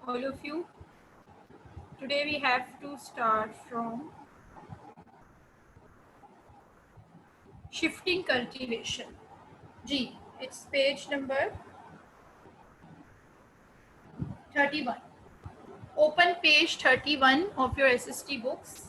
all of you. Today we have to start from shifting cultivation. G, it's page number 31. Open page 31 of your SST books.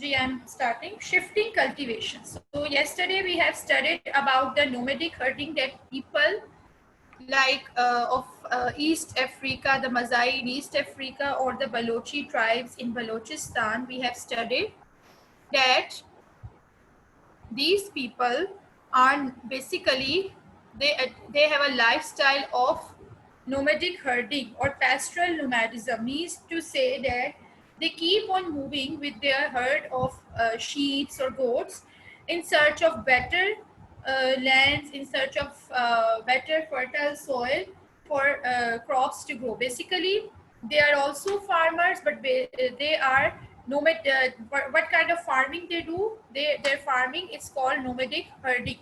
G, I'm starting shifting cultivation. So yesterday we have studied about the nomadic herding that people like of East Africa, the Masai in East Africa, or the Balochi tribes in Balochistan. We have studied that these people are basically they have a lifestyle of nomadic herding or pastoral nomadism. Means to say that they keep on moving with their herd of sheep or goats in search of better lands, in search of better fertile soil for crops to grow. Basically, they are also farmers, but they are nomad. What kind of farming they do? Their farming is called nomadic herding.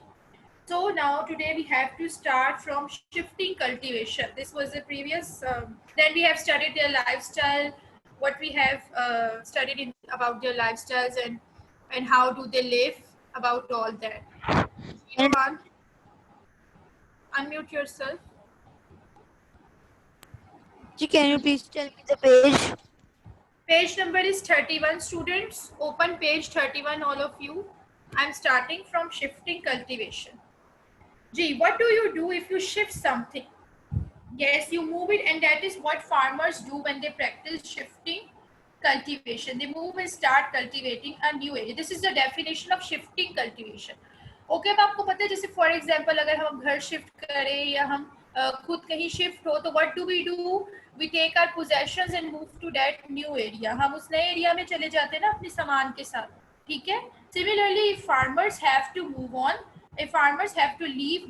So now today we have to start from shifting cultivation. This was the previous. Then we have studied their lifestyle. What we have studied about their lifestyles and how do they live. About all that. One, unmute yourself. Can you please tell me the page? Page number is 31, students. Open page 31, all of you. I'm starting from shifting cultivation. G, what do you do if you shift something? Yes, you move it, and that is what farmers do when they practice shifting cultivation. They move and start cultivating a new area. This is the definition of shifting cultivation. Okay, अब आपको पता है जैसे for example अगर हम घर shift करें या हम खुद कहीं शिफ्ट हो तो what do we take our possessions and move to that new area. हम उस नए एरिया में चले जाते हैं ना अपने सामान के साथ. ठीक है. Similarly, if farmers have to move on, if farmers have to leave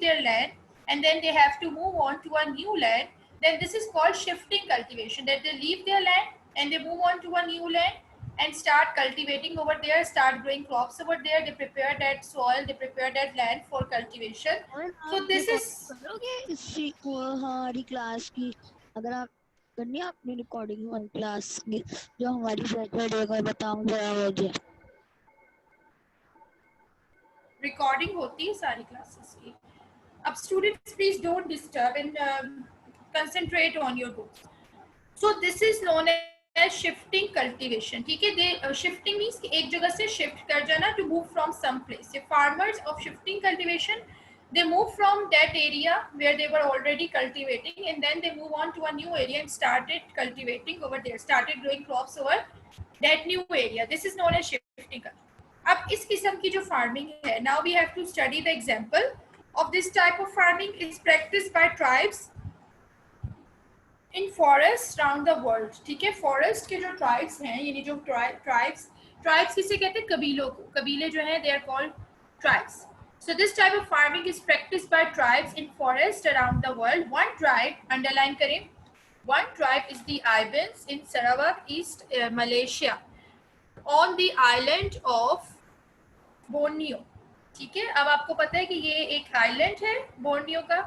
their land and then they have to move on to a new land, then this is called shifting cultivation, that they leave their land and they move on to a new land and start cultivating over there, start growing crops over there. They prepare that soil, they prepare that land for cultivation. So this is हमारी class की अगर आप करनी है अपनी recording हमारी class की जो हमारी सैटरडे बताऊं जरा मुझे रिकॉर्डिंग होती है सारी क्लासेस की. अब students please don't disturb and concentrate on your books. So this is known as shifting cultivation. ठीक है. दे शिफ्टिंग मीन्स कि एक जगह से शिफ्ट कर जाना, to move from some place. Farmers of shifting cultivation, they move from that area where they were already cultivating and then they move on to a new area and started cultivating over there, started growing crops over that new area. This is known as shifting. अब इस किस्म की जो farming है, now we have to study the example of this type of farming is practiced by tribes in forests around the world. ठीक है. Forest के जो ट्राइब्स हैं, यानी जो ट्राइब्स किसे कहते हैं? कबीलों को. कबीले जो हैं, they are called tribes. So this type of farming is practiced by tribes in forests around the world. One tribe, underline करें, one tribe is the Ibans in Sarawak, East Malaysia, on the island of Borneo. ठीक है. अब आपको पता है कि ये एक आइलैंड है बोर्नियो का,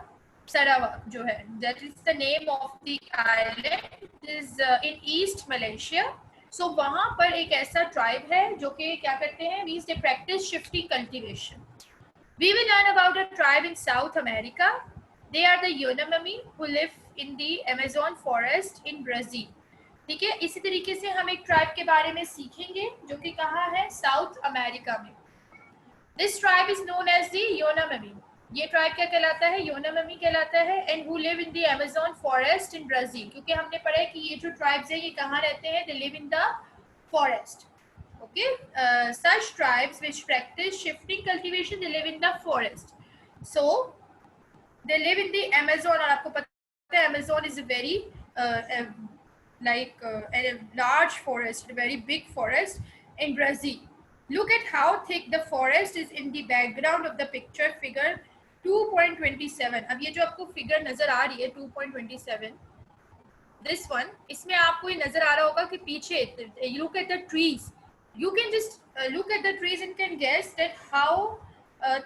सरावाक जो है. That is the name of the island, is in East Malaysia. So वहां पर एक ऐसा ट्राइब है जो कि क्या करते हैं, means they practise shifting cultivation. We will learn about a tribe in South America. They are the Yanomami who live in the Amazon forest in Brazil. ठीक है. इसी तरीके से हम एक ट्राइब के बारे में सीखेंगे जो कि कहाँ है, साउथ अमेरिका में. This tribe is known as the Yanomami. ये ट्राइब क्या कहलाता है? Yanomami कहलाता है. And who live in the Amazon forest in Brazil. क्योंकि हमने पढ़ा है कि ये जो ट्राइब्स है ये कहाँ रहते हैं? They live in the forest. Okay. Such tribes which practice shifting cultivation, they live in the forest. So they live in the Amazon. और आपको पता है Amazon is a very a large forest, a very big forest in Brazil. Look at how thick the forest is in the background of the picture, figure 2.27. अब ये जो आपको figure नजर आ रही है 2.27, this one, इसमें आपको ये नजर आ रहा होगा कि पीछे, you look at the trees, you can just look at the trees and can guess that how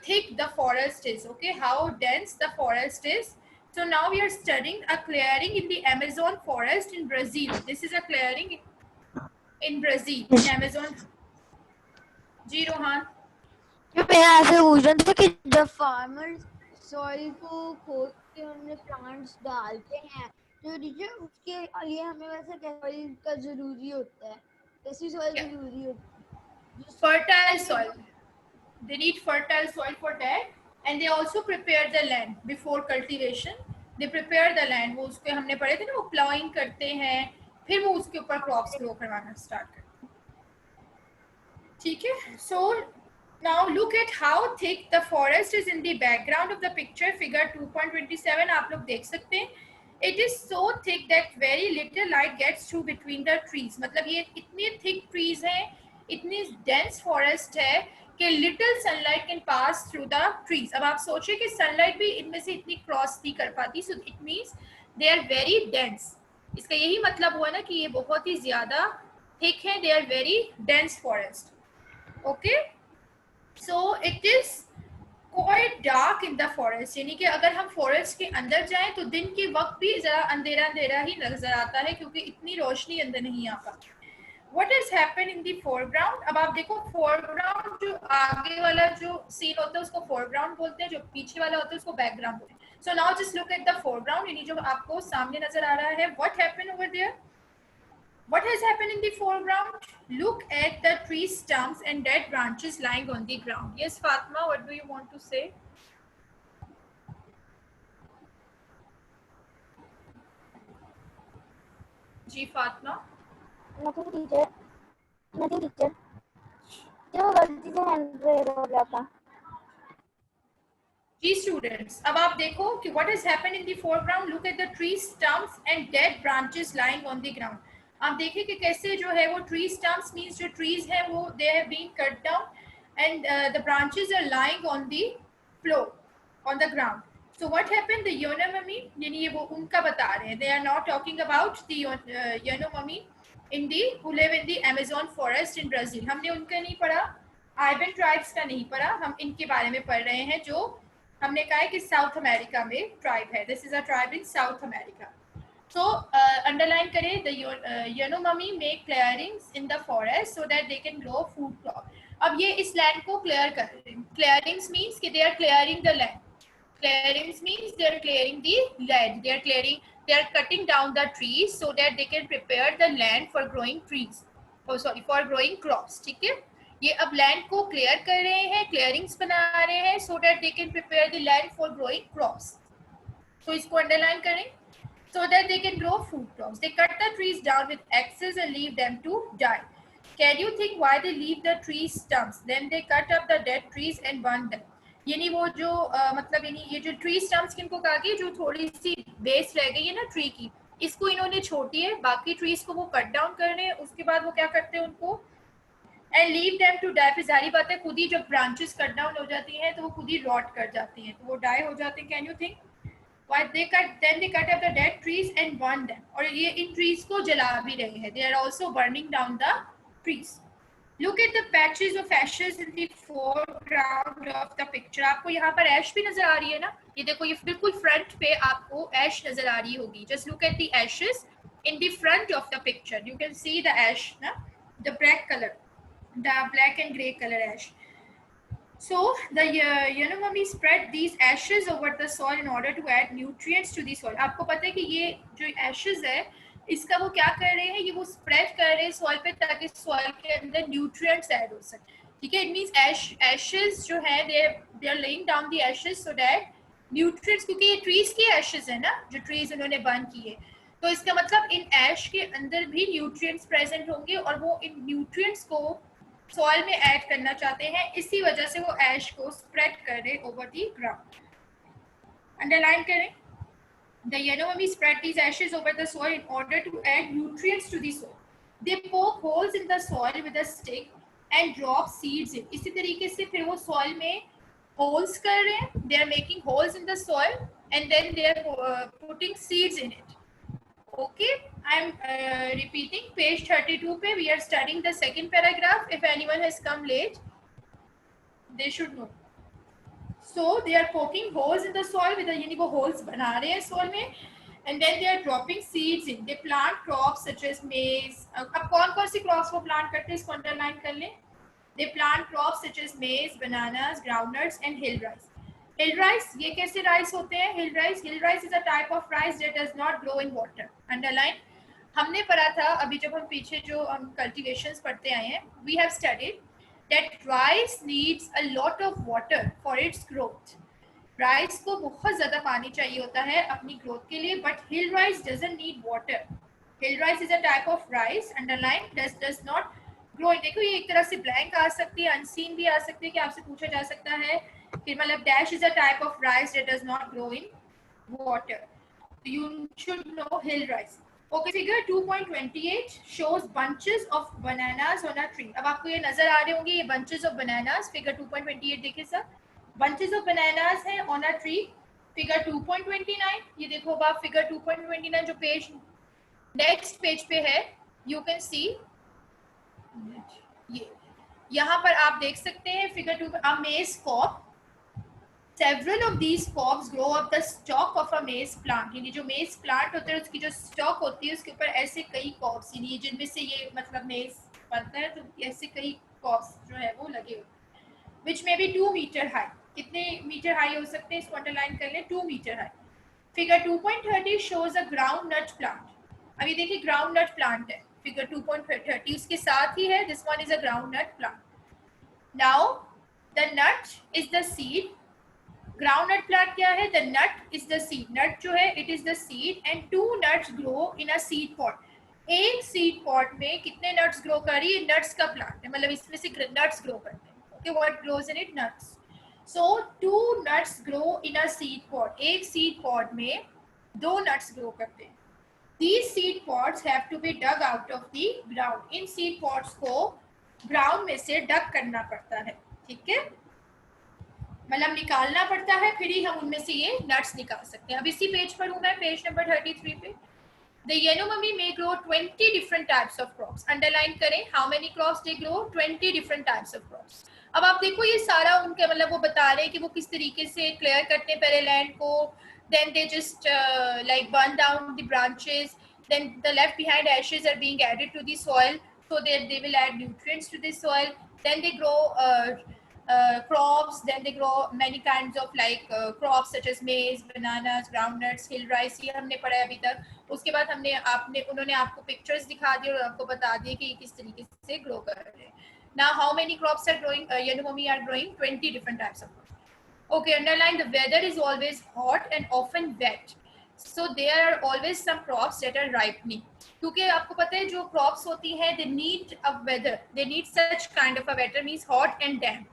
thick the forest is, okay, how dense the forest is. So now we are studying a clearing in the Amazon forest in Brazil. This is a clearing in Brazil, in Amazon. जी रोहान, मेरा ऐसे question था कि जब farmers soil को खोद के उनमें plants डालते हैं तो टीचर उसके लिए हमें वैसे सॉइल का जरूरी होता है, कैसी सॉइल जरूरी होती है? fertile soil. They need fertile soil for that, and they also prepare the land before cultivation. They prepare the land. वो उसके हमने पढ़े थे ना, वो plowing करते हैं, फिर वो उसके ऊपर crops grow करवाना start करते हैं, ठीक है? So now look at how thick the forest is in the background of the picture, figure 2.27. आप लोग देख सकते हैं, it is so thick that very little light gets through between the trees. मतलब ये इतनी thick trees हैं, इतनी dense forest है कि little sunlight can pass through the trees. अब आप सोचिए कि sunlight भी इनमें से इतनी cross नहीं कर पाती, so it means they are very dense. इसका यही मतलब हुआ ना कि ये बहुत ही ज़्यादा thick है, they are very dense forest. Okay, so it is quite dark in the forest. यानी कि अगर हम forest के अंदर जाएं तो दिन के वक्त भी ज़रा अंधेरा अंधेरा ही नजर आता है क्योंकि इतनी रोशनी अंदर नहीं आ पाती. What has happened in the foreground? अब आप देखो foreground, जो आगे वाला जो scene होता है उसको foreground बोलते हैं, जो पीछे वाला होता है उसको background बोलते हैं. So now just look at the foreground, यानी जो आपको सामने नजर आ रहा है. What happened over there? What has happened in the foreground? Look at the tree stumps and dead branches lying on the ground. Yes, Fatma, what do you want to say? Ji Fatima. Nothing teacher. Nothing teacher. जो गलती से hand raise हो गया था. जी students, अब आप देखो कि what has happened in the foreground. Look at the tree stumps and dead branches lying on the ground. आप देखिए कि कैसे जो है वो tree stumps means जो trees हैं वो they have been cut down and the branches are lying on the floor, on the ground. So what happened? The Yanomami, यानी ये वो उनका बता रहे हैं. They are not talking about the Yanomami in the who live in the Amazon forest in Brazil. हमने उनका नहीं पढ़ा, Iban tribes का नहीं पढ़ा, हम इनके बारे में पढ़ रहे हैं जो हमने कहा है कि साउथ अमेरिका में ट्राइब है. This is a tribe in South America. So underline करें, the Yanomami make clearings in the forest so that they can grow food crop. अब ये इस लैंड को क्लियर कर रहे हैं. क्लियरिंग्स मीन्स कि they are clearing the land. Clearings means they are clearing the land. They are cutting down the trees so that they can prepare the land for growing trees. Oh sorry, for growing crops. ठीक है, ये अब land को clear कर रहे हैं, क्लियरिंग्स बना रहे हैं so that they can prepare the land for growing crops. So इसको अंडरलाइन करें, so that they can grow food crops. They cut the trees down with axes and leave them to die. Can you think why they leave the tree stumps? Then they cut up the dead trees and burn them. यानी वो जो मतलब यानी ये जो tree stumps किनको कहा गया, जो थोड़ी सी बेस रह गई है ना ट्री की, इसको इन्होंने छोटी है, बाकी ट्रीज को वो कट डाउन कर रहे हैं. उसके बाद वो क्या करते हैं उनको and leave them to die. फिर जारी बात है खुद ही जब ब्रांचेस कट डाउन हो जाती हैं तो वो खुद ही रॉट कर जाती हैं, तो वो डाई हो जाते हैं. Can you think why they cut up the dead trees and burn them? और ये इन ट्रीज को जला भी रहे हैं. they are also burning down the trees. Look at the patches of ashes in the foreground of the picture. आपको यहाँ पर ऐश भी नजर आ रही है ना, ये देखो, ये बिल्कुल फ्रंट पे आपको ऐश नजर आ रही होगी. Just look at the ashes in the front of the picture. You can see the ash, ना, the black color, the black and grey color ash. So the Yanomami spread these ashes over the soil in order to add nutrients to the soil. आपको पता है कि ये जो ashes है इसका वो क्या कर रहे हैं, ये वो स्प्रेड कर रहे हैं सॉइल पे ताकि सॉइल के अंदर न्यूट्रिएंट्स ऐड हो सके. ठीक है, इट मींस एशेस जो है they are laying down the ashes so that nutrients, क्योंकि ये ट्रीज की एशेस है ना जो ट्रीज उन्होंने बर्न किए, तो इसका मतलब इन ऐश के अंदर भी न्यूट्रिएंट्स प्रेजेंट होंगे और वो इन न्यूट्रिएंट्स को सॉइल में ऐड करना चाहते हैं, इसी वजह से वो ऐश को स्प्रेड कर रहे ओवर द ग्राउंड. अंडरलाइन करें, the Yanomami spread these ashes over the soil in order to add nutrients to the soil. They poke holes in the soil with a stick and drop seeds in. इसी तरीके से फिर वो soil में holes कर रहे हैं. They are making holes in the soil and then they are putting seeds in it. Okay, I'm repeating page 32 पे we are studying the second paragraph. If anyone has come late, they should know. So they are poking holes in the soil with यानी वो holes बना रहे हैं soil में, and then they are dropping seeds in. They plant crops such as maize. अब कौन कौन सी crops वो plant करते हैं इसको underline कर लें. They plant crops such as maize, bananas, groundnuts and hill rice. Hill rice ये कैसे rice होते हैं? Hill rice is a type of rice that does not grow in water. Underline. हमने पढ़ा था अभी जब हम पीछे जो हम cultivations पढ़ते आए हैं, we have studied that rice needs a lot of water for its growth. Rice को बहुत ज़्यादा पानी चाहिए होता है अपनी ग्रोथ के लिए, but hill rice doesn't need water. Hill rice is a type of rice, underline, does not grow. देखो ये एक तरह से ब्लैंक आ सकती है, अनसीन भी आ सकती है कि आपसे पूछा जा सकता है फिर मतलब dash is a type of rice that does not grow in water. You should know hill rice. Okay, figure 2.28 shows bunches of bananas on a tree. अब आपको ये नजर आ रहे होंगे ये bunches of bananas. Figure 2.28 देखिए सर. Bunches of bananas है on a tree. Figure 2.29 ये देखो आप figure 2.29 जो पेज next पेज पे है, you can see ये यहाँ पर आप देख सकते हैं figure 2 a maize cob. Several of these cobs grow up the stalk of a maize plant. यानी जो maize plant होता है उसकी जो stalk होती है उसके ऊपर ऐसे कई cobs यानी जिनमें से ये मतलब maize बनता है तो ऐसे कई cobs जो है वो लगे होते हैं. Which may be 2 meter high. कितने मीटर हाई हो सकते हैं इसको अंडरलाइन कर लें, 2 metre high. Figure 2.30 shows a groundnut plant. अभी देखिए groundnut plant है फिगर 2.30 उसके साथ ही है. This one is a groundnut plant. Now the nut is the seed. Groundnut plant क्या है? The nut is the seed. Nut जो है it is the seed and 2 nuts grow in a seed pot. एक seed pot में कितने nuts grow कर रही है? नट्स का प्लांट है मतलब इसमें से नट्स ग्रो करते हैं. Okay, what grows in it? Nuts. So 2 nuts grow in a seed pot. एक सीड पॉट में 2 नट्स ग्रो करते हैं. These seed pods have to be dug out of the ground. In seed pots को ground में से डग करना पड़ता है. ठीक है, मतलब निकालना पड़ता है, फिर ही हम उनमें से ये नट्स निकाल सकते हैं. अब इसी पेज पर हूँ मैं, पेज नंबर 33 पे. The yellow mummy may grow 20 different types of crops. Underline करें, how many crops they grow? 20 different types of crops. अब आप देखो ये सारा उनके मतलब वो बता रहे हैं कि वो किस तरीके से क्लियर करते हैं पहले लैंड को, then they just like burn down the branches, then the left behind ashes are being added to the soil so that they will add nutrients to the soil. Then they grow crops, then they grow many kinds of like crops such as maize, bananas, groundnuts, hill rice. ये हमने पढ़ा है अभी तक. उसके बाद उन्होंने आपको पिक्चर्स दिखा दिए और आपको बता दिए कि किस तरीके से ग्रो कर रहे हैं. Now how many crops are growing? Yellow mummy are growing 20 different types of crops. Okay, underline the weather is always hot and often wet. So there are always some crops that are ripening. क्योंकि आपको पता है जो crops होती हैं they need a weather, they need such kind of a weather means hot and damp.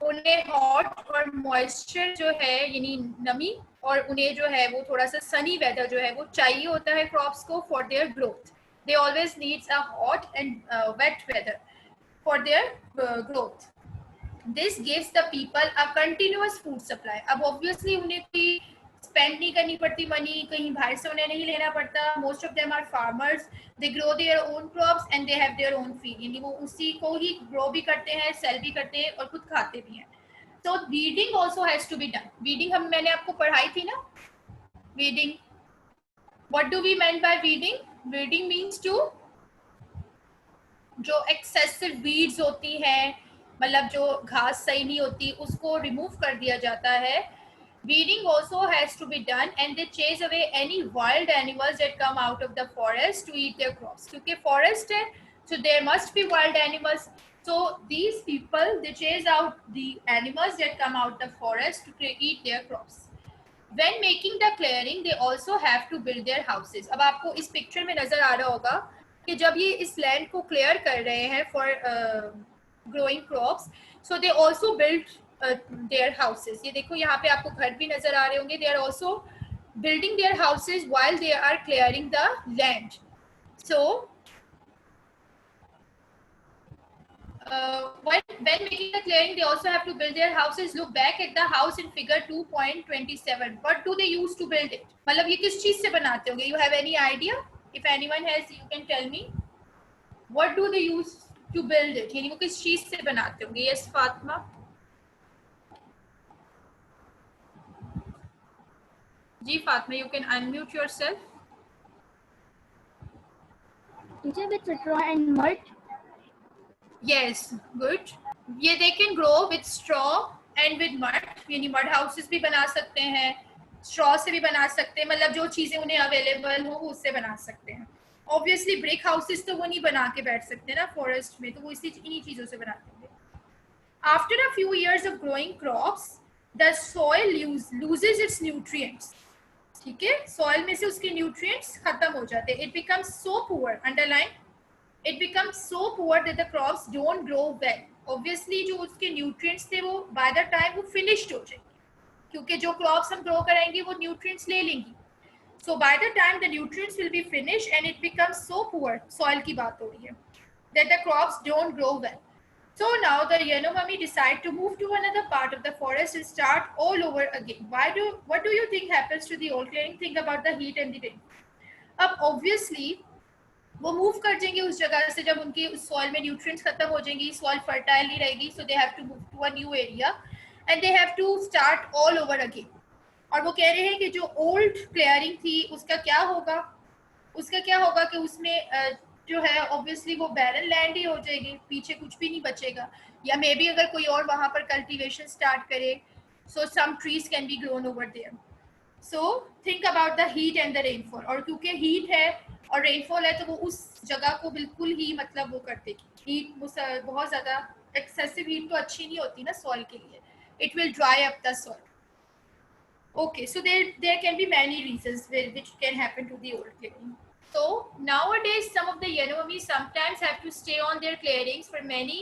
उन्हें hot और moisture जो है यानी नमी और उन्हें जो है वो थोड़ा सा सनी वेदर जो है वो चाहिए होता है क्रॉप्स को for their growth. They always needs a hot and wet weather for their growth. This gives the people a continuous food supply. अब ऑब्वियसली उन्हें कोई स्पेंड नहीं करनी पड़ती मनी, कहीं बाहर से उन्हें नहीं लेना पड़ता. Most of them are farmers. They grow their own crops and they have their own feed. यानी वो उसी को ही ग्रो भी करते हैं, सेल भी करते हैं और खुद खाते भी हैं. तो weeding also has to be done. Weeding मैंने आपको पढ़ाई थी ना. Weeding, what do we mean by weeding? Weeding means to जो एक्सेसिव वीड्स होती हैं मतलब जो घास सही नहीं होती उसको रिमूव कर दिया जाता है. Weeding also has to be done and they chase away any wild animals that come out of the forest to eat their crops. क्योंकि forest है, so there must be wild animals. So these people they chase out the animals that come out the forest to eat their crops. When making the clearing, they also have to build their houses. अब आपको इस picture में नजर आ रहा होगा कि जब ये इस लैंड को क्लियर कर रहे हैं for growing crops, so they also build their houses. ये देखो यहाँ पे आपको घर भी नजर आ रहे होंगे. They are also building their houses while they are clearing the land. So when making the clearing, they also have to build their houses. Look back at the house in figure 2.27. What do they use to build it? मतलब ये किस चीज से बनाते होंगे? You have any idea? if anyone has, you can tell me what do they use to build it, यानी वो किस चीज से बनाते होंगे? Yes, Fatima. Ji Fatima, you can unmute yourself. Teacher, with straw and mud. Yes, good. ये they can grow with straw and with mud, यानी mud houses भी बना सकते हैं, straw से भी बना सकते हैं, मतलब जो चीज़ें उन्हें अवेलेबल हो वो उससे बना सकते हैं. Obviously brick houses तो वो नहीं बना के बैठ सकते ना forest में, तो वो इन्हीं चीज़ों से बनाते हैं. After a few years of growing crops, the soil loses its nutrients. ठीक है, soil में से उसके nutrients खत्म हो जाते हैं. It becomes so poor, underline, it becomes so poor that the crops don't grow well. Obviously जो उसके nutrients थे वो by the time वो finished हो जाएंगे, क्योंकि जो crops हम grow कराएंगे वो nutrients ले लेंगी. So by the time the nutrients will be finished and it becomes so poor, soil की बात हो रही है, that the crops don't grow well. So now the Yanomami decide to move to another part of the forest and start all over again. What do you think happens to the old clearing? Think about the heat and the rain. अब obviously वो move कर जाएंगे उस जगह से जब उनकी उस सॉइल में न्यूट्रिएंट्स खत्म हो जाएंगी, सॉइल फर्टाइल नहीं रहेगी, so they have to move to a new area and they have to start all over again. और वो कह रहे हैं कि जो ओल्ड क्लियरिंग थी उसका क्या होगा? उसका क्या होगा कि उसमें जो है ऑब्वियसली वो बैरन लैंड ही हो जाएगी, पीछे कुछ भी नहीं बचेगा, या मे बी अगर कोई और वहाँ पर कल्टीवेशन स्टार्ट करे, so some trees can be grown over there. So think about the heat and the rainfall. और क्योंकि हीट है और रेनफॉल है तो वो उस जगह को बिल्कुल ही मतलब वो कर देगी. हीट बहुत ज़्यादा एक्सेसिव हीट तो अच्छी नहीं होती ना सॉइल के लिए. It will dry up the soil. Okay, so there can be many reasons which can happen to the old clearing. So nowadays some of the Yanomami sometimes have to stay on their clearings for many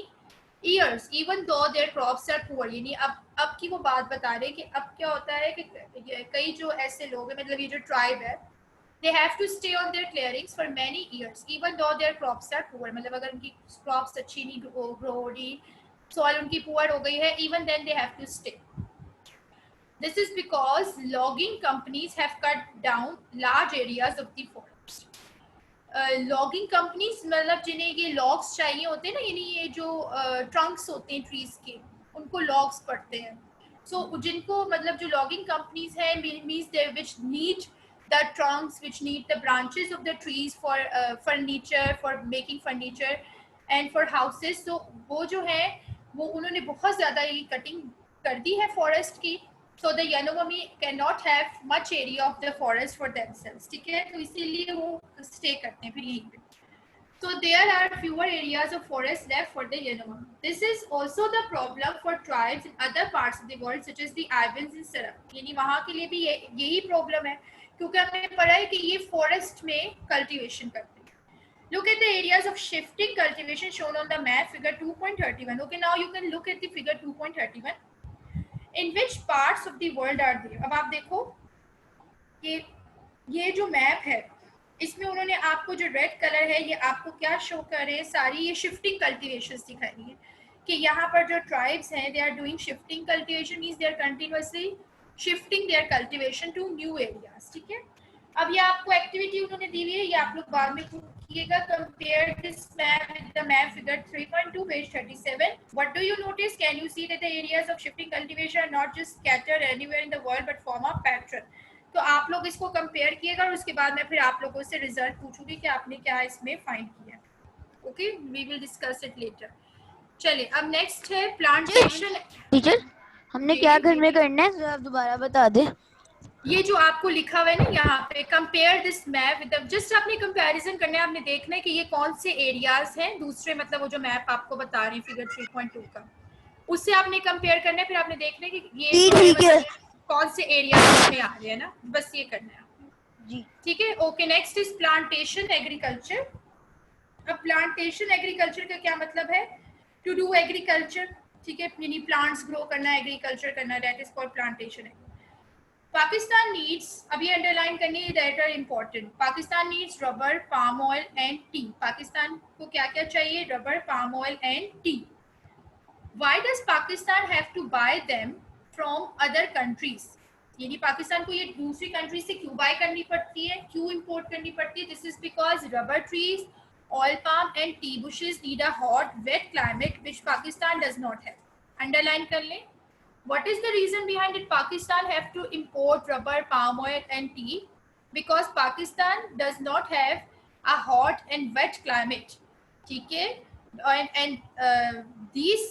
years even though their crops are poor. यानी अब की वो बात बता रहे हैं कि अब क्या होता है कि कई जो ऐसे लोग हैं, मतलब ये जो ट्राइब है, they have to stay on their clearings for many years even though their crops are poor. मतलब अगर उनकी crops अच्छी नहीं grow हो रही, soil उनकी poor हो गई है, even then they have to stay. This is because logging companies have cut down large areas of the forest. Logging companies मतलब जिन्हें ये logs चाहिए होते हैं ना, यानी ये जो trunks होते हैं trees के, उनको logs पड़ते हैं. So जिनको मतलब जो logging companies हैं means they which need the trunks, which need the branches of the trees for furniture, for making furniture and for houses. So वो जो है वो उन्होंने बहुत ज़्यादा ये cutting कर दी है forest की. So the Yanomami cannot have much area of the forest for themselves. ठीक है, तो इसीलिए वो stay करते हैं फिर यहीं पे. So there are fewer areas of forest left for the Yanomami. This is also the problem for tribes in other parts of the world such as the Ibans and Sarab. यानी वहाँ के लिए भी यही problem है, क्योंकि हमने पढ़ा है कि ये forest में cultivation करते हैं. Look at the areas of shifting cultivation shown on the map, figure 2.31. Okay, now you can look at the figure 2.31. In which parts of the world are there? अब आप देखो कि ये जो मैप है इसमें उन्होंने आपको जो रेड कलर है ये आपको क्या शो कर रहे हैं? सारी ये शिफ्टिंग कल्टीवेशंस दिखा रही है कि यहाँ पर जो ट्राइब्स हैं they are doing shifting cultivation, means they are continuously shifting their cultivation to new areas. ठीक है, अब ये आपको एक्टिविटी उन्होंने दी हुई है, ये आप लोग बाद में कीजिएगा. Compare this map with the map figure 3.2 page 37. What do you notice? Can you see that the areas of shifting cultivation are not just scattered anywhere in the world but form a pattern. तो आप लोग इसको compare कीजिएगा और उसके बाद मैं फिर आप लोगों से रिजल्ट पूछूंगी कि आपने क्या इसमें फाइंड किया. Okay, we will discuss it later. चलिए, अब नेक्स्ट है प्लांटेशन. टीचर हमने क्या घर में करना है, जरा आप दोबारा बता दें. ये जो आपको लिखा हुआ है ना यहाँ पे, compare this map with, just आपने कंपैरिजन करना है, आपने देखना है कि ये कौन से एरियाज हैं दूसरे, मतलब वो जो मैप आपको बता रही है फिगर 3.2 का, उससे आपने कंपेयर करना है. फिर आपने देखना है कि ये जो है मतलब कौन से एरियाज में आ रहे हैं ना, बस ये करना है जी. ठीक है, okay. Next is plantation agriculture. अब प्लांटेशन एग्रीकल्चर का क्या मतलब है? To do agriculture. ठीक है, यानी प्लांट्स ग्रो करना, एग्रीकल्चर करना, that is called plantation. Pakistan needs, अभी अंडरलाइन करनी है, that are important. Pakistan needs rubber, palm oil and tea. Pakistan को क्या क्या चाहिए? Rubber, palm oil and tea. Why does Pakistan have to buy them from other countries? यानी पाकिस्तान को ये दूसरी कंट्री से क्यों बाय करनी पड़ती है, क्यों इंपोर्ट करनी पड़ती है? This is because rubber trees, oil palm and tea bushes need a hot wet climate which Pakistan does not have. Underline कर लें. What is the reason behind it Pakistan have to import rubber, palm oil and tea? Because Pakistan does not have a hot and wet climate. ठीक है? And these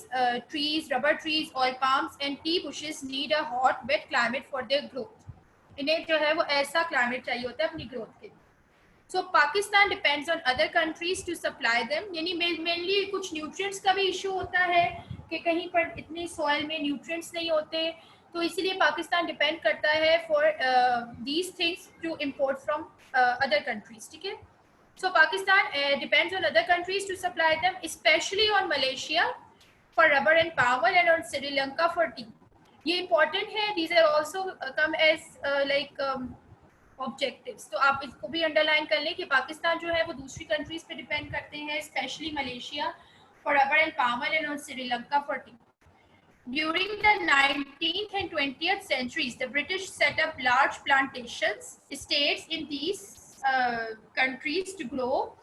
trees, rubber trees, oil palms and tea bushes need a hot wet climate for their growth. इन्हें जो है वो ऐसा climate चाहिए होता है अपनी growth के लिए. So Pakistan depends on other countries to supply them. यानी mainly कुछ nutrients का भी issue होता है कि कहीं पर इतनी soil में nutrients नहीं होते, तो इसीलिए पाकिस्तान depend करता है for these things to import from other countries. ठीक है? So Pakistan depends on other countries to supply them, especially on Malaysia for rubber and palm oil and on Sri Lanka for tea. ये important है. These are also come as like objectives. तो आप इसको भी underline कर लें कि पाकिस्तान जो है वो दूसरी कंट्रीज पे डिपेंड करते हैं, specially Malaysia for rubber and palm oil and on Sri Lanka for T. During the 19th and 20th centuries, the British set up large plantations, estates in these countries to grow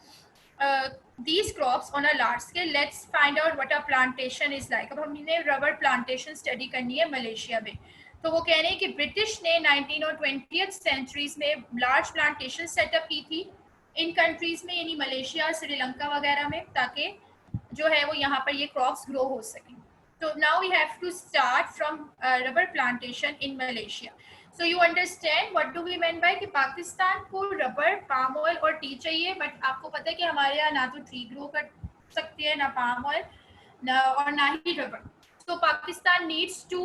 these crops on a large scale. Let's find out what a plantation is like. अब हमने rubber plantation study करनी है Malaysia में. तो वो कह रहे हैं कि ब्रिटिश ने 19 और 20th सेंचुरीज में लार्ज प्लांटेशन सेटअप की थी इन कंट्रीज में, यानी मलेशिया, श्रीलंका वगैरह में, ताकि जो है वो यहाँ पर ये क्रॉप्स ग्रो हो सकें. तो now we have to start from rubber plantation in Malaysia. So you understand what do we mean by कि पाकिस्तान को रबर, पाम ऑयल और टी चाहिए, बट आपको पता है कि हमारे यहाँ ना तो टी ग्रो कर सकती है, ना पाम ऑयल, और ना ही rubber. So Pakistan needs to,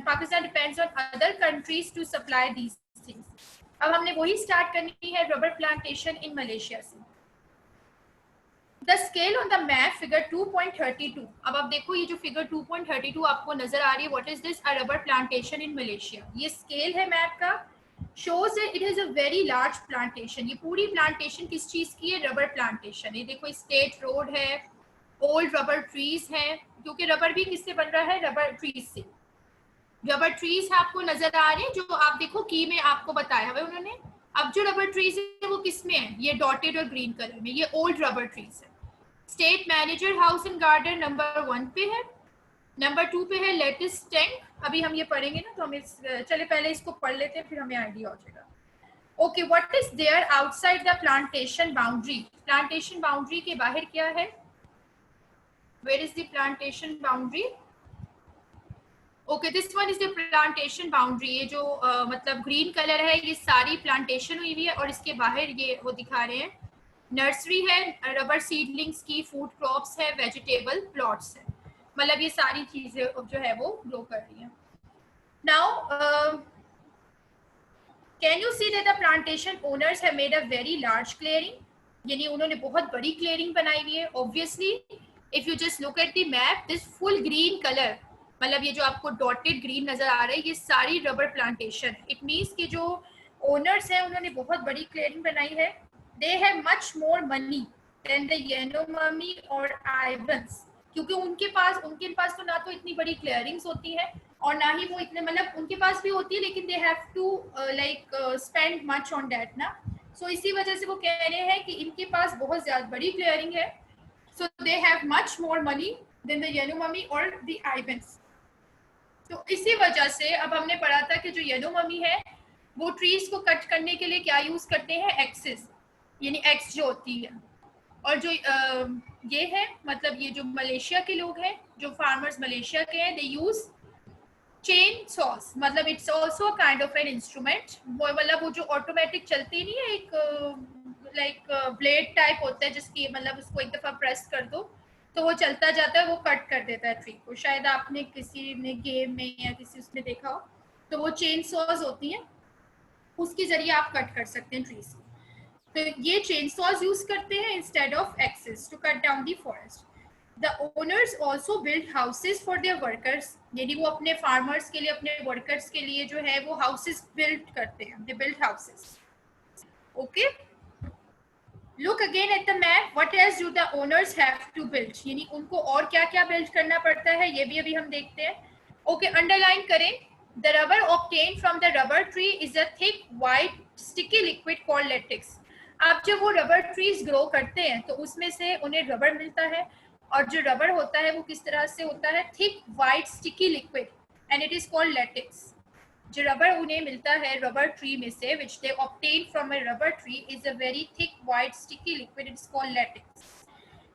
Pakistan depends on other countries to supply these things. अब हमने वही स्टार्ट करनी है रबर प्लांटेशन इन मलेशिया से. The scale on the map figure 2.32. अब आप देखो ये जो फिगर 2.32 आपको नजर आ रही है, what is this? A rubber plantation in Malaysia. ये स्केल है मैप का, shows that it is a very large plantation. ये पूरी प्लांटेशन किस चीज की है? Rubber plantation. ये देखो स्टेट रोड है, ओल्ड रबर ट्रीज हैं, क्योंकि रबर भी किससे बन रहा है? रबर ट्रीज से. रबर ट्रीज आपको नजर आ रहे हैं, जो आप देखो की में आपको बताया हुआ है उन्होंने. अब जो रबर ट्रीज है वो किस में है? ये डॉटेड और ग्रीन कलर में, ये ओल्ड रबर ट्रीज है. State manager house and garden number 1 पे है. नंबर 2 पे है लेटेस्ट टैंक. अभी हम ये पढ़ेंगे ना, तो हम चले पहले इसको पढ़ लेते हैं, फिर हमें आइडिया हो जाएगा. Okay, what is there outside the plantation boundary? Plantation boundary के बाहर क्या है? Where is the plantation boundary? Okay, this one is the plantation boundary. ये जो मतलब ग्रीन कलर है, ये सारी प्लांटेशन हुई हुई है, और इसके बाहर ये वो दिखा रहे हैं नर्सरी है, रबर सीडलिंग्स की, फूड क्रॉप्स है, वेजिटेबल प्लॉट्स है, मतलब ये सारी चीजें जो है वो ग्रो कर रही है. Now can you see that the plantation owners have made a very large clearing, यानी उन्होंने बहुत बड़ी क्लियरिंग बनाई हुई है. Obviously if you just look at the map, this full green color, मतलब ये जो आपको डॉटेड ग्रीन नजर आ रहा है, ये सारी रबर प्लांटेशन. इट मीन्स कि जो ओनर्स हैं उन्होंने बहुत बड़ी क्लियरिंग बनाई है. They have much more money than the Yanomami और आइवंस, क्योंकि उनके पास तो ना तो इतनी बड़ी क्लियरिंग्स होती है, और ना ही वो इतने, मतलब उनके पास भी होती है, लेकिन they have to like spend much on that ना. सो इसी वजह से वो कह रहे हैं कि इनके पास बहुत ज्यादा बड़ी क्लियरिंग है. So they have much more money than the Yanomami or the Ibans. तो इसी वजह से अब हमने पढ़ा था कि जो यानोमामी है वो ट्रीज को कट करने के लिए क्या यूज करते हैं? एक्सेस, यानी एक्स जो होती है. और जो ये है, मतलब ये जो मलेशिया के लोग हैं, जो फार्मर्स मलेशिया के हैं, दे यूज चेन सॉस, मतलब it's also kind of an instrument. मतलब वो जो ऑटोमेटिक चलती नहीं है, एक लाइक ब्लेड टाइप होता है जिसकी, मतलब उसको एक दफा प्रेस कर दो तो वो चलता जाता है, वो कट कर देता है ट्री को. शायद आपने किसी ने गेम में या किसी उसमें देखा हो. तो वो चेन सॉज होती हैं, उसके जरिए आप कट कर सकते हैं ट्रीज को. तो ये चेन सॉज यूज करते हैं instead of access to cut down the forest. The owners also build houses for their workers, यानी वो अपने फार्मर्स के लिए, अपने वर्कर्स के लिए जो है वो हाउसेज बिल्ड करते हैं. They build houses. Okay, Look again at the map. What else do the owners have to build? यानी उनको और क्या क्या बिल्ड करना पड़ता है, ये भी अभी हम देखते हैं. ओके, अंडरलाइन करें The rubber obtained from the rubber tree is a thick, white, sticky liquid called latex. अब जब वो रबर ट्रीज ग्रो करते हैं तो उसमें से उन्हें रबर मिलता है, और जो रबर होता है वो किस तरह से होता है, thick, white, sticky liquid, and it is called latex. जो रबर उन्हें मिलता है रबर ट्री में से, which they obtain from a rubber tree, is a very thick, white, sticky liquid. It's called latex.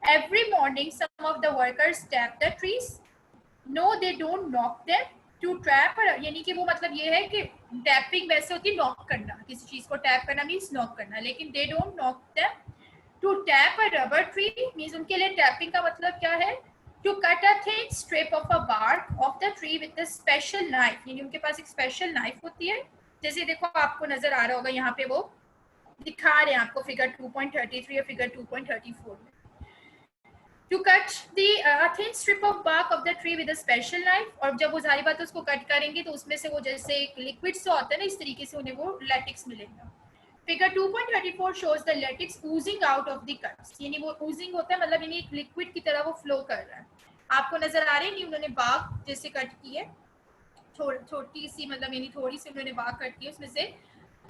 Every morning, some of the workers tap the trees. No, they don't knock them. To trap, यानी कि वो मतलब ये है कि tapping वैसे होती है नॉक करना, किसी चीज को टैप करना मीन्स नॉक करना, लेकिन they don't knock them. To tap a rubber tree means उनके लिए टैपिंग का मतलब क्या है, to cut a thin strip of a bark of the tree with a special knife. यानी उनके पास एक स्पेशल नाइफ होती है, जैसे देखो आपको नजर आ रहा होगा यहाँ पे वो दिखा रहे हैं आपको फिगर 2.33 और फिगर 2.34 में. To cut the thin strip of bark of the tree with a special knife. और जब वो सारी बात उसको कट करेंगे तो उसमें से वो जैसे एक लिक्विड सा होता है ना, इस तरीके से उन्हें वो लैटेक्स मिलेगा. Figure 2.34 shows the latex oozing out of the cuts. यानी वो oozing होता है मतलब यानी एक लिक्विड की तरह वो फ्लो कर रहा है. आपको नजर आ रहे हैं कि उन्होंने बाग जैसे कट की है, छोटी सी मतलब यानी थोड़ी सी उन्होंने बाग कट की है, उसमें से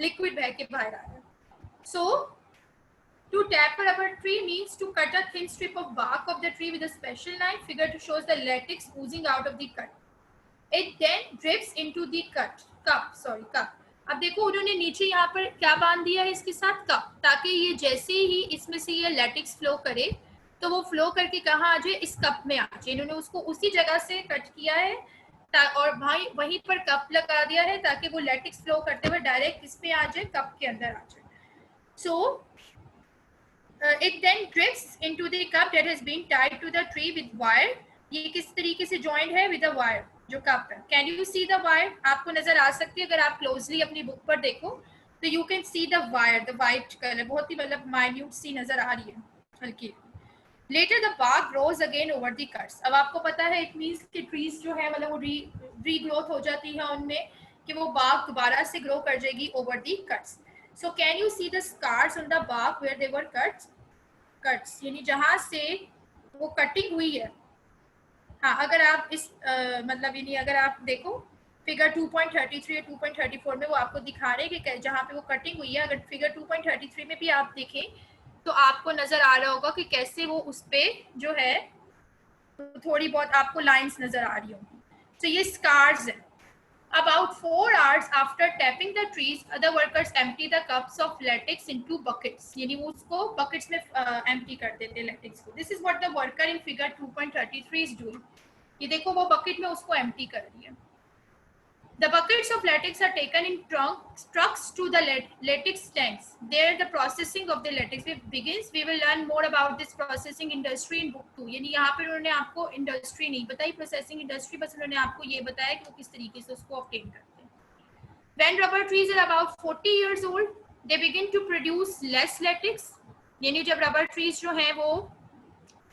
लिक्विड बह के बाहर आ रहा है. So to tap a rubber tree means to cut a thin strip of bark of the tree with a special knife. Figure 2 shows the latex oozing out of the cut. It then drips into the cup. अब देखो उन्होंने नीचे यहाँ पर क्या बांध दिया है इसके साथ, कप, ताकि ये जैसे ही इसमें से ये लैटेक्स फ्लो करे तो वो फ्लो करके कहाँ आ जाए, इस कप में आ जाए. इन्होंने उसको उसी जगह से कट किया है और भाई वहीं पर कप लगा दिया है ताकि वो लैटेक्स फ्लो करते हुए डायरेक्ट इस पे आ जाए, कप के अंदर आ जाए. So it then drips into the cup that has been tied to the tree with wire. ये किस तरीके से joined है with a wire जो कप है. Can you see the wire? आपको नजर आ सकती है अगर आप closely अपनी बुक पर देखो तो you can see the wire, the white color, बहुत ही मतलब minute सी नजर आ रही है हल्की. Later the bark grows again over the cuts. अब आपको पता है it means कि trees जो है मतलब वो regrowth हो जाती है उनमें, कि वो bark दोबारा से grow कर जाएगी over the cuts. So can you see the scars on the bark where they were cuts यानी जहां से वो कटिंग हुई है. हाँ, अगर आप इस मतलब यानी अगर आप देखो फिगर 2.33 या 2.34 में वो आपको दिखा रहे हैं कि जहाँ पे वो कटिंग हुई है. अगर फिगर 2.33 में भी आप देखें तो आपको नजर आ रहा होगा कि कैसे वो उस पे जो है थोड़ी बहुत आपको लाइंस नजर आ रही होंगी. तो ये स्कार्स है. About 4 hours after tapping the trees, other workers empty the cups of latex into buckets. यानी वो उसको buckets में empty कर देते हैं latex को. This is what the worker in figure 2.33 is doing. ये देखो वो bucket में उसको empty कर रही है. The buckets of latex are taken in trucks to the latex tanks. There the processing of the latex begins. We will learn more about this processing industry in book 2. यानी यहाँ पर उन्होंने आपको इंडस्ट्री नहीं बताई, प्रोसेसिंग इंडस्ट्री, बस उन्होंने आपको ये बताया कि वो किस तरीके से उसको ऑब्टेन करते हैं. When rubber trees are about 40 years old, they begin to produce less latex. यानी जब रबर ट्रीज जो हैं वो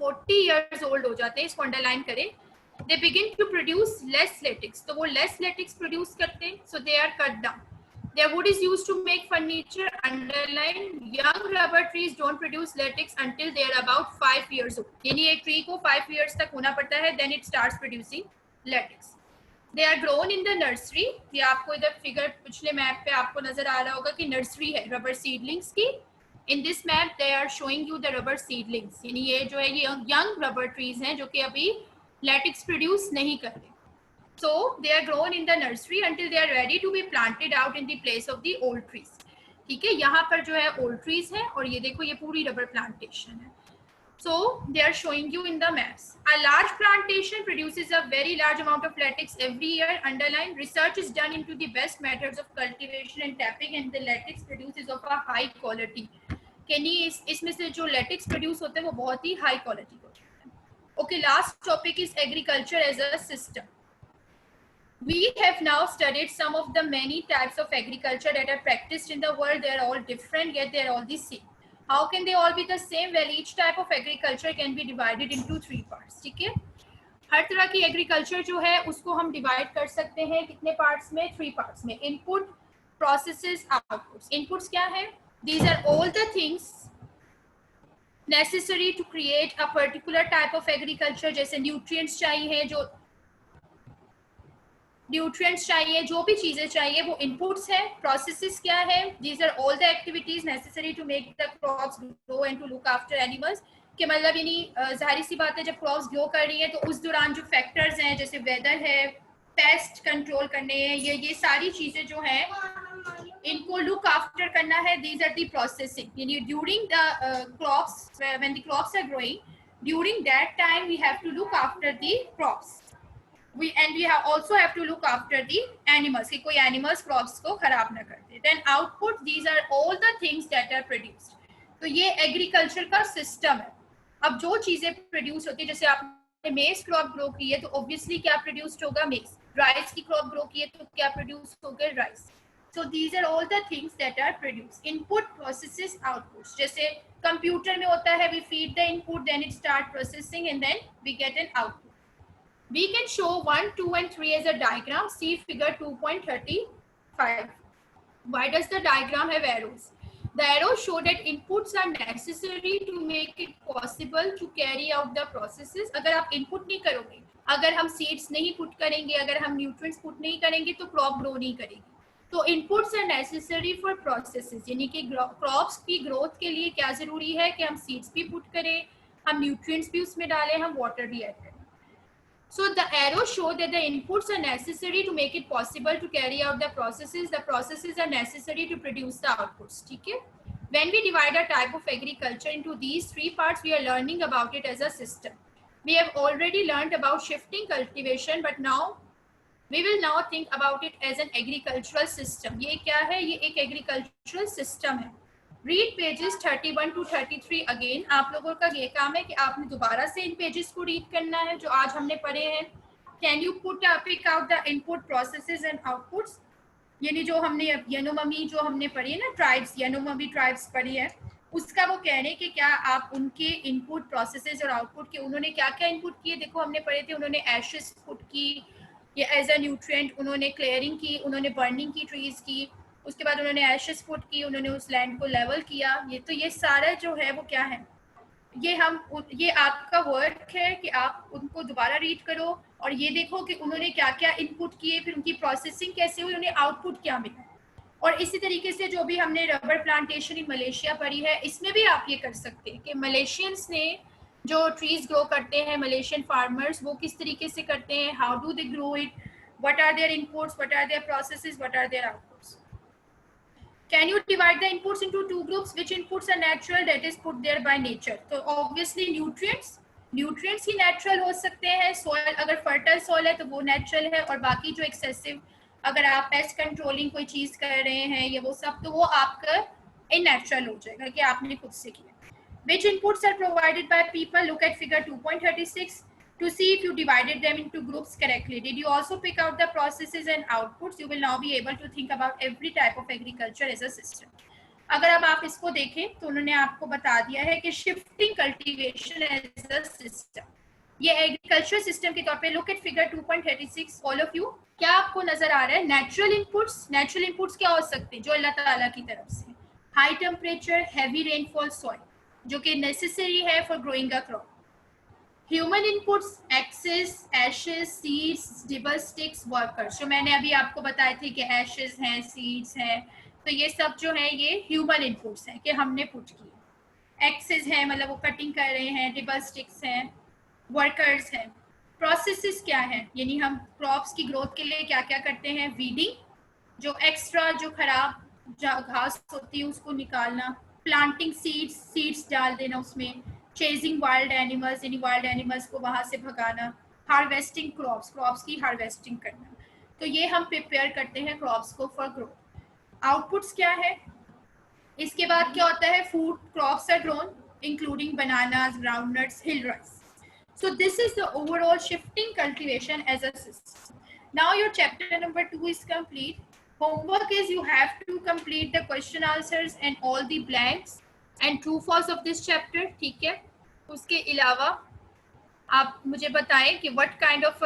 40 years old हो जाते हैं, इसको अंडरलाइन करें, they begin to produce less latex. तो वो less latex produce करते हैं, so they are cut down. Their wood is used to make furniture. Underline, young rubber trees don't produce latex until they are about 5 years old. यानी एक tree को 5 years तक होना पड़ता है, then it starts producing latex. They are grown in the nursery. ये आपको इधर फिगर पिछले मैप पे आपको नजर आ रहा होगा कि नर्सरी है रबर सीडलिंग्स की. In this map they are showing you the rubber seedlings. यानी ये जो है ये young rubber trees हैं जो कि अभी latex produce नहीं कर रहे. So they are grown in the nursery until they are ready to be planted out in the place of the old trees. ठीक है, यहाँ पर जो है old trees है और ये देखो ये पूरी rubber plantation है. So they are showing you in the maps. A large plantation produces a very large amount of latex every year. Underline, research is done into the best methods of cultivation and tapping, and the latex produced is of a high quality. यानी इसमें से जो latex produce होते हैं वो बहुत ही high quality होते हैं. Okay, last topic is agriculture as a system. We have now studied some of the many types of agriculture that are practiced in the world. They are all different, yet they are all the same. How can they all be the same? Well, each type of agriculture can be divided into 3 parts. ठीक है, हर तरह की agriculture जो है उसको हम divide कर सकते हैं कितने पार्ट्स में, 3 पार्ट्स में. Input, processes, outputs. इनपुट्स क्या है? These are all the things necessary to create a particular type of agriculture. जैसे न्यूट्रिएंट्स चाहिए जो न्यूट्रिएंट्स चाहिए, जो भी चीजें चाहिए वो इनपुट्स हैं। प्रोसेसेस क्या है? These are all the activities necessary to make the crops grow and to look after animals. कि मतलब यानी जाहिर सी बात है, जब क्रॉप्स ग्रो कर रही है तो उस दौरान जो फैक्टर्स हैं, जैसे वेदर है, पेस्ट कंट्रोल करने हैं, ये सारी चीजें जो हैं इनको लुक आफ्टर करना है। दीज आर द प्रोसेसिंग, यानी during the crops, when the crops are growing, during that time we have to look after the crops. we also have to look after the animals कि कोई animals crops को खराब ना कर दे। then output, these are all the things that are produced। तो ये agriculture का system है। अब जो चीजें प्रोड्यूस होती है, जैसे आपने मेज क्रॉप ग्रो की है तो ऑब्वियसली क्या प्रोड्यूस्ड होगा? मेज। राइस की क्रॉप ग्रो की है तो क्या प्रोड्यूस होगा? Rice. so these are all the things that are produced। input, processes, outputs। जैसे कंप्यूटर में होता है, we feed the input, then it start processing and then we get an output। We can show 1, 2 and 3 as a diagram. See figure 2.35. Why does the diagram have arrows? The arrows show that inputs are necessary to make it possible to carry out the processes। अगर आप input नहीं करोगे, अगर हम seeds नहीं put करेंगे, अगर हम nutrients put नहीं करेंगे तो crop grow नहीं करेगी। तो inputs are necessary for processes, यानी कि crops की growth के लिए क्या जरूरी है कि हम seeds भी put करें, हम nutrients भी उसमें डालें, हम water भी add करें। So the arrows show that the inputs are necessary to make it possible to carry out the processes. The processes are necessary to produce the outputs. ठीक है? When we divide a type of agriculture into these three parts, we are learning about it as a system. We have already learned about shifting cultivation, but now we will now think about it as an agricultural system। ये क्या है? ये एक agricultural system है। Read pages 31 to 33 again. आप लोगों का ये काम है कि आपने दोबारा से इन पेजेस को रीड करना है जो आज हमने पढ़े हैं। Can you pick out the input, processes and outputs. यानी जो हमने यानोमामी जो हमने पढ़ी है ना, ट्राइब्स, यानोमामी ट्राइब्स पढ़ी है, उसका वो कह रहे हैं कि क्या आप उनके इनपुट, प्रोसेसेस और आउटपुट के उन्होंने क्या क्या इनपुट किए। देखो हमने पढ़े थे, उन्होंने एशेस पुट की ये एज अ न्यूट्रिएंट, उन्होंने क्लियरिंग की, उन्होंने बर्निंग की ट्रीज की, उसके बाद उन्होंने एशेस पुट की, उन्होंने उस लैंड को लेवल किया। ये सारा जो है वो क्या है, ये आपका वर्क है कि आप उनको दोबारा रीड करो और ये देखो कि उन्होंने क्या क्या इनपुट किए, फिर उनकी प्रोसेसिंग कैसे हुई, उन्हें आउटपुट क्या मिला। और इसी तरीके से जो भी हमने रबर प्लांटेशन इन मलेशिया पढ़ी है, इसमें भी आप ये कर सकते हैं कि मलेशियंस ने जो ट्रीज ग्रो करते हैं, मलेशियन फार्मर्स, वो किस तरीके से करते हैं, how do they grow it, what are their inputs, what are their processes, what are their outputs. Can you divide the inputs into two groups? Which inputs are natural, that is put there by nature? तो obviously nutrients ही natural हो सकते हैं। soil, अगर fertile soil है तो वो natural है, और बाकी जो excessive, अगर आप pest controlling कोई चीज कर रहे हैं ये वो सब, तो वो आपका innatural हो जाएगा कि आपने खुद से किया। Which inputs are provided by people? Look at figure 2.36 to see if you divided them into groups correctly. Did you also pick out the processes and outputs? You will now be able to think about every type of agriculture as a system. अगर अब आप इसको देखें तो उन्होंने आपको बता दिया है कि shifting cultivation as a system, ये एग्रीकल्चर सिस्टम के तौर पे। Look at figure 2.36 all of you. क्या आपको नजर आ रहा है? नेचुरल इनपुट्स क्या हो सकते हैं जो अल्लाह ताला की तरफ से? High temperature, heavy rainfall, soil, जो कि नेसेसरी है for growing a crop. Human inputs, axes, ashes, seeds, dibble sticks, workers, जो मैंने अभी आपको बताए थे कि एशेस हैं, सीड्स हैं, तो ये सब जो है ये ह्यूमन इनपुट्स हैं कि हमने पुट किए। एक्सेस है मतलब वो कटिंग कर रहे हैं, डिबल स्टिक्स हैं, वर्कर्स हैं। प्रोसेसेस क्या है, यानी हम क्रॉप्स की ग्रोथ के लिए क्या क्या करते हैं? वीडिंग, जो एक्स्ट्रा जो खराब घास होती है उसको निकालना। प्लांटिंग सीड्स डाल देना उसमें। चेजिंग वाइल्ड एनिमल्स, यानी वाइल्ड एनिमल्स को वहां से भगाना। हार्वेस्टिंग क्रॉप्स की हार्वेस्टिंग करना। तो ये हम प्रिपेयर करते हैं क्रॉप्स को फॉर ग्रोथ। आउटपुट्स क्या है? इसके बाद क्या होता है? Food crops are grown including bananas, groundnuts, hill rice. So this is the overall shifting cultivation as a system. Now your chapter number 2 is complete. Homework is you have to complete the question answers and all the blanks and true false of this chapter. ठीक है? उसके अलावा आप मुझे बताएं कि what kind of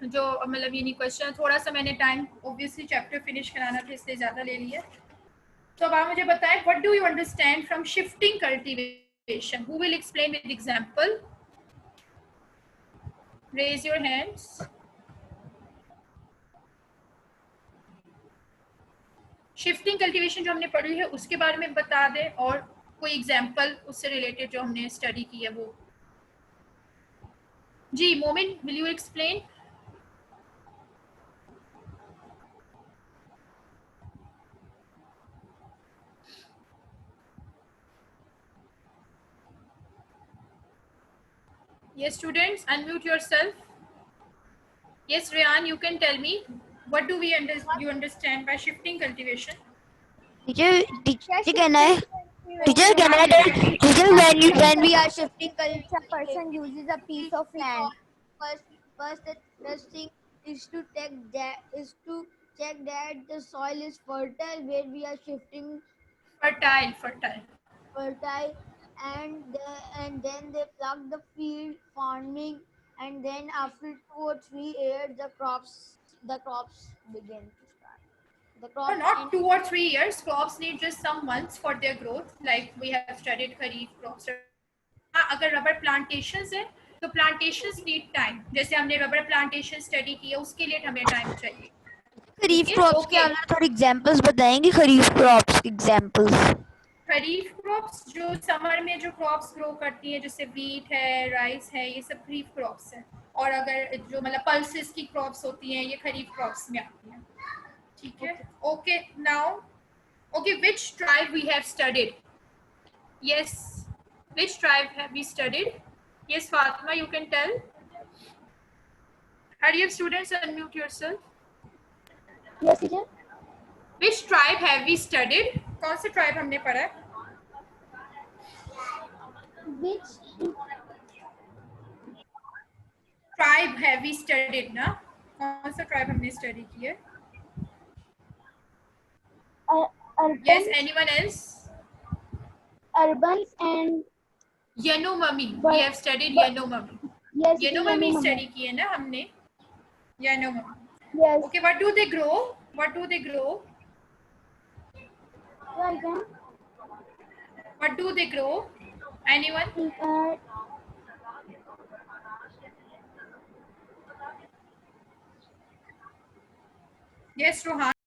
जो मतलब यानी क्वेश्चन, थोड़ा सा मैंने टाइम ऑब्वियसली चैप्टर फिनिश कराना था इसलिए ज़्यादा ले लिया। तो अब आप मुझे बताएं what do you understand from shifting cultivation? Who will explain with example? Raise your hands. Shifting cultivation जो हमने पढ़ी है उसके बारे में बता दें, और कोई एग्जांपल उससे रिलेटेड जो हमने स्टडी की है वो। जी मोमिन, will you explain? Yes, students, unmute yourself. Yes, Rayan, you can tell me what do you understand by shifting cultivation? Teacher कहना है teacher when we are shifting If a cultivation, person uses a piece of land, first the first thing is to check that the soil is fertile where we are shifting Fertile. fertile, and then they plug the field farming, and then after 2 or 3 years the crops begin to start. The No, crops not and 2 or 3 years. Crops need just some months for their growth. Like we have studied kharif crops. हाँ, अगर rubber plantations है तो plantations need time, जैसे हमने rubber plantation study की है उसके लिए हमें टाइम चाहिए। खरीफ ठीक है, क्रॉप्स के ओके। अगर थोड़ी एग्जांपल्स बताएंगे, खरीफ क्रॉप्स एग्जांपल्स। खरीफ क्रॉप्स जो समर में जो क्रॉप्स ग्रो करती हैं, जैसे वीट है, राइस है, ये सब खरीफ क्रॉप्स हैं। और अगर जो मतलब पल्सेस की क्रॉप्स होती हैं ये खरीफ क्रॉप्स में आती हैं। ठीक है, okay. Now okay, which tribe we have studied? Yes, which tribe have we studied? Yes, Fatima, you can tell. Hurry up, students, unmute yourself. yes, teacher. Which tribe have we studied? कौन से tribe हमने पढ़ा है? Which Tribe have we studied ना? कौन सा tribe हमने study की है? Yes, anyone else? Urbans and Yanomami. We have studied Yanomami. yes, Yanomami study की है ना हमने? Yanomami. yes. Okay, what do they grow? What do they grow? Welcome. What do they grow? Anyone? Yes, Rohan.